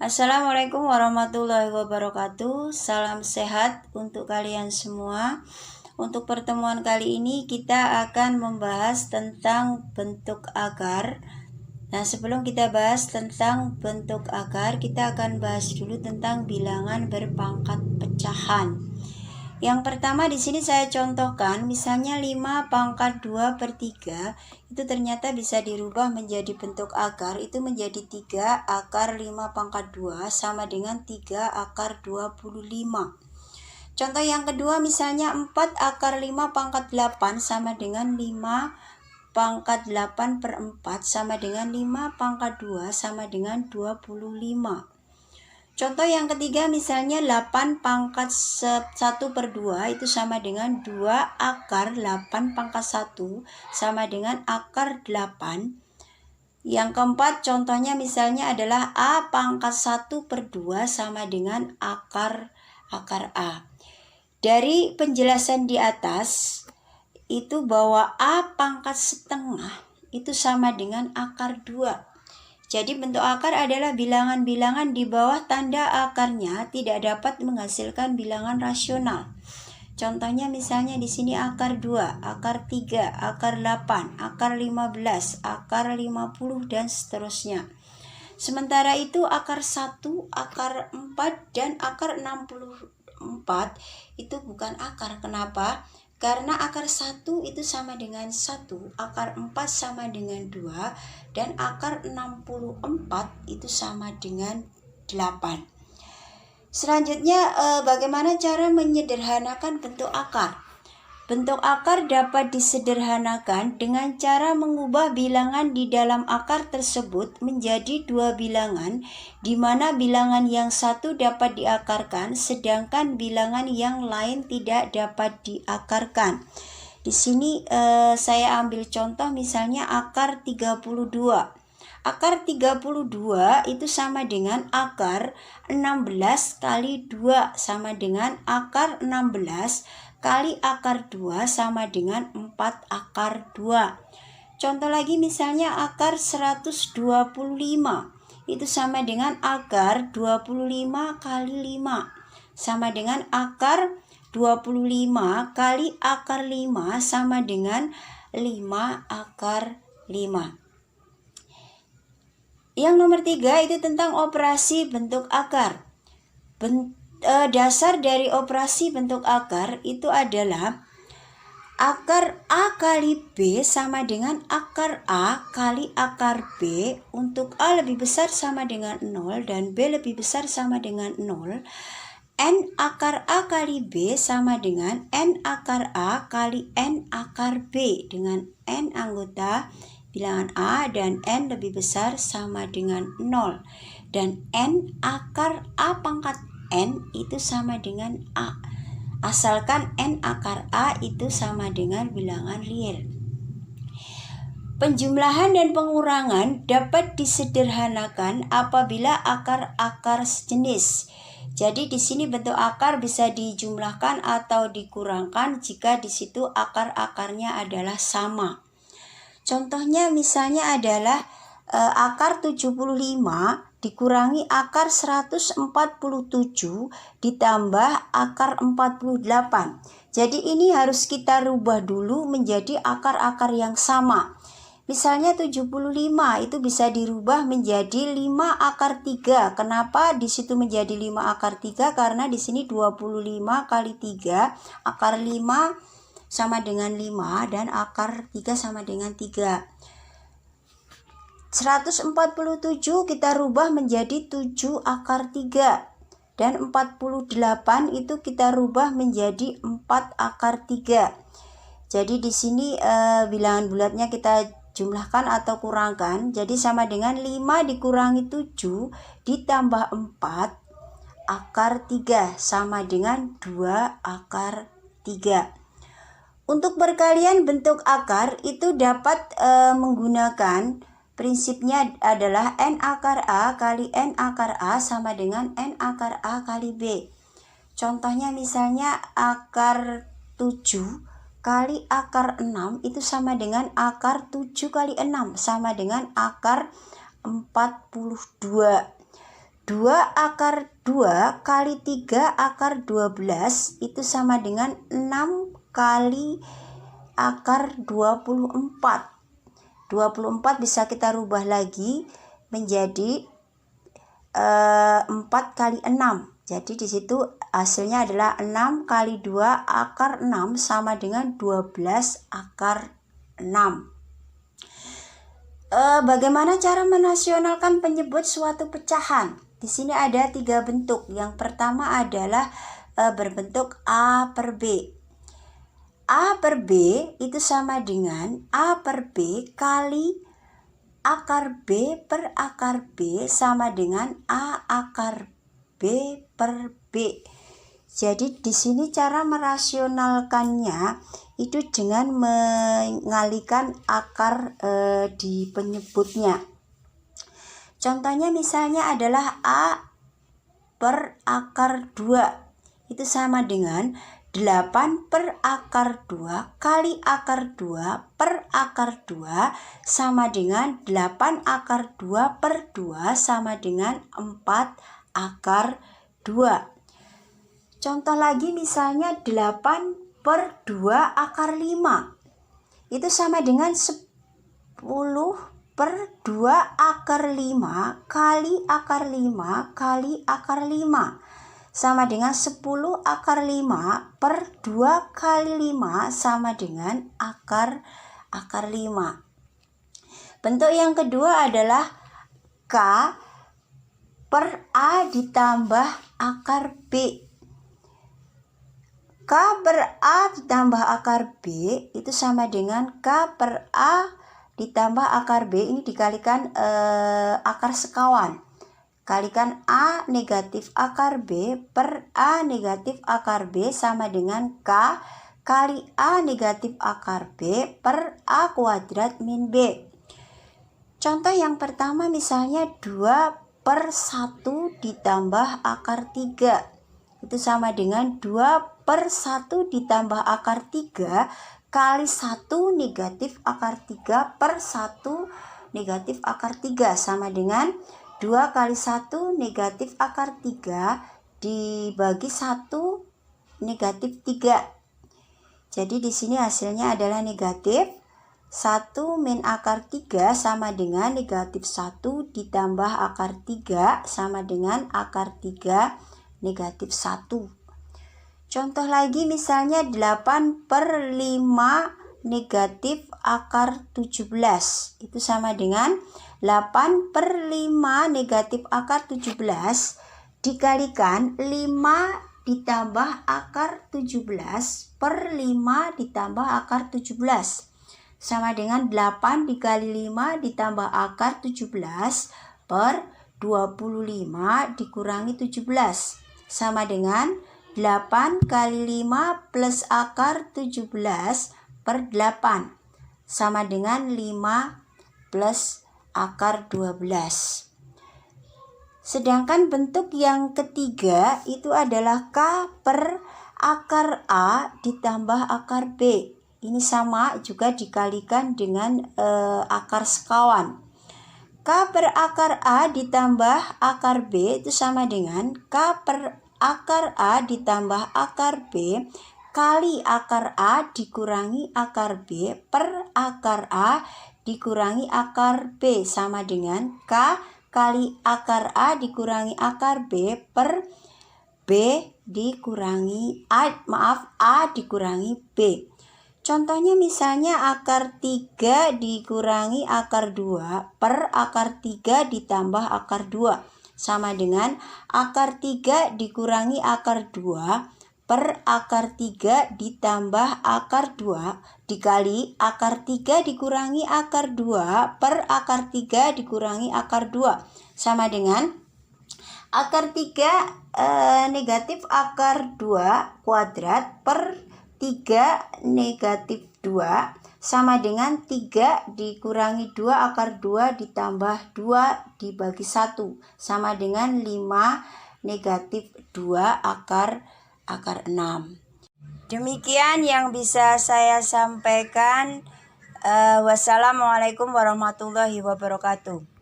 Assalamualaikum warahmatullahi wabarakatuh. Salam sehat untuk kalian semua. Untuk pertemuan kali ini kita akan membahas tentang bentuk akar. Nah, sebelum kita bahas tentang bentuk akar, kita akan bahas dulu tentang bilangan berpangkat pecahan. Yang pertama di sini saya contohkan, misalnya 5 pangkat 2 per 3 itu ternyata bisa dirubah menjadi bentuk akar, itu menjadi 3 akar 5 pangkat 2 sama dengan 3 akar 25. Contoh yang kedua misalnya 4 akar 5 pangkat 8 sama dengan 5 pangkat 8 per 4 sama dengan 5 pangkat 2 sama dengan 25. Contoh yang ketiga misalnya 8 pangkat 1 per 2 itu sama dengan 2 akar 8 pangkat 1 sama dengan akar 8. Yang keempat contohnya misalnya adalah A pangkat 1 per 2 sama dengan akar A. Dari penjelasan di atas itu bahwa A pangkat setengah itu sama dengan akar 2. Jadi bentuk akar adalah bilangan-bilangan di bawah tanda akarnya tidak dapat menghasilkan bilangan rasional. Contohnya misalnya di sini akar 2, akar 3, akar 8, akar 15, akar 50 dan seterusnya. Sementara itu akar 1, akar 4 dan akar 64 itu bukan akar. Kenapa? Karena akar 1 itu sama dengan 1, akar 4 sama dengan 2, dan akar 64 itu sama dengan 8. Selanjutnya bagaimana cara menyederhanakan bentuk akar? Bentuk akar dapat disederhanakan dengan cara mengubah bilangan di dalam akar tersebut menjadi dua bilangan, di mana bilangan yang satu dapat diakarkan, sedangkan bilangan yang lain tidak dapat diakarkan. Di sini saya ambil contoh misalnya akar 32. Akar 32 itu sama dengan akar 16 kali 2 sama dengan akar 16 kali akar 2 sama dengan 4 akar 2. Contoh lagi misalnya akar 125 itu sama dengan akar 25 kali 5 sama dengan akar 25 kali akar 5 sama dengan 5 akar 5. Yang nomor 3 itu tentang operasi bentuk akar. Dasar dari operasi bentuk akar itu adalah akar A kali B sama dengan akar A kali akar B. Untuk A lebih besar sama dengan 0 dan B lebih besar sama dengan 0. N akar A kali B sama dengan N akar A kali N akar B, dengan N anggota bilangan A dan N lebih besar sama dengan 0. Dan N akar A pangkat N itu sama dengan A, asalkan N akar A itu sama dengan bilangan real. Penjumlahan dan pengurangan dapat disederhanakan apabila akar-akar sejenis. Jadi di sini bentuk akar bisa dijumlahkan atau dikurangkan jika di situ akar-akarnya adalah sama. Contohnya misalnya adalah akar 75 dikurangi akar 147 ditambah akar 48. Jadi ini harus kita rubah dulu menjadi akar-akar yang sama. Misalnya 75 itu bisa dirubah menjadi 5 akar 3. Kenapa di situ menjadi 5 akar 3? Karena di sini 25 kali 3, akar 5 sama dengan 5 dan akar 3 sama dengan 3. 147 kita rubah menjadi 7 akar 3 dan 48 itu kita rubah menjadi 4 akar 3. Jadi di sini bilangan bulatnya kita jumlahkan atau kurangkan, jadi sama dengan 5 dikurangi 7 ditambah 4 akar 3 sama dengan 2 akar 3. Untuk perkalian bentuk akar itu dapat menggunakan prinsipnya adalah N akar A kali N akar A sama dengan N akar A kali B. Contohnya misalnya akar 7 kali akar 6 itu sama dengan akar 7 kali 6 sama dengan akar 42. 2 akar 2 kali 3 akar 12 itu sama dengan 6 kali akar 24. 24 bisa kita rubah lagi menjadi 4 kali 6. Jadi di situ hasilnya adalah 6 kali 2 akar 6 sama dengan 12 akar 6. Bagaimana cara menasionalkan penyebut suatu pecahan? Di sini ada 3 bentuk. Yang pertama adalah berbentuk A per B. A per B itu sama dengan A per B kali akar B per akar B sama dengan A akar B per B. Jadi di sini cara merasionalkannya itu dengan mengalihkan akar di penyebutnya. Contohnya misalnya adalah A per akar 2 itu sama dengan 8 per akar 2 kali akar 2 per akar 2 sama dengan 8 akar 2 per 2 sama dengan 4 akar 2. Contoh lagi misalnya 8 per 2 akar 5 itu sama dengan 10 per 2 akar 5 kali akar 5 kali akar 5 sama dengan 10 akar 5 per 2 kali 5 sama dengan akar 5. Bentuk yang kedua adalah K per A ditambah akar B. K per A ditambah akar B itu sama dengan K per A ditambah akar B ini dikalikan akar sekawan. Kalikan A negatif akar B per A negatif akar B sama dengan K kali A negatif akar B per A kuadrat min B. Contoh yang pertama misalnya 2 per 1 ditambah akar 3 itu sama dengan 2 per 1 ditambah akar 3 kali 1 negatif akar 3 per 1 negatif akar 3 sama dengan 2 kali 1 negatif akar 3 dibagi 1 negatif 3. Jadi di sini hasilnya adalah negatif 1 min akar 3 sama dengan negatif 1 ditambah akar 3 sama dengan akar 3 negatif 1. Contoh lagi misalnya 8 per 5 negatif akar 17 itu sama dengan 8 per 5 negatif akar 17 dikalikan 5 ditambah akar 17 per 5 ditambah akar 17 sama dengan 8 dikali 5 ditambah akar 17 per 25 dikurangi 17 sama dengan 8 kali 5 plus akar 17 per 8 sama dengan 5 plus akar 12. Sedangkan bentuk yang ketiga itu adalah K per akar A ditambah akar B. Ini sama juga dikalikan dengan akar sekawan. K per akar A ditambah akar B itu sama dengan K per akar A ditambah akar B kali akar A dikurangi akar B per akar A dikurangi akar B sama dengan K kali akar A dikurangi akar B per B dikurangi A dikurangi B. Contohnya misalnya akar 3 dikurangi akar 2 per akar 3 ditambah akar 2 sama dengan akar 3 dikurangi akar 2 per akar 3 ditambah akar 2 dikali akar 3 dikurangi akar 2 per akar 3 dikurangi akar 2 sama dengan akar 3 negatif akar 2 kuadrat per 3 negatif 2 sama dengan 3 dikurangi 2 akar 2 ditambah 2 dibagi 1 sama dengan 5 negatif 2 akar 6. Demikian yang bisa saya sampaikan. Wassalamualaikum warahmatullahi wabarakatuh.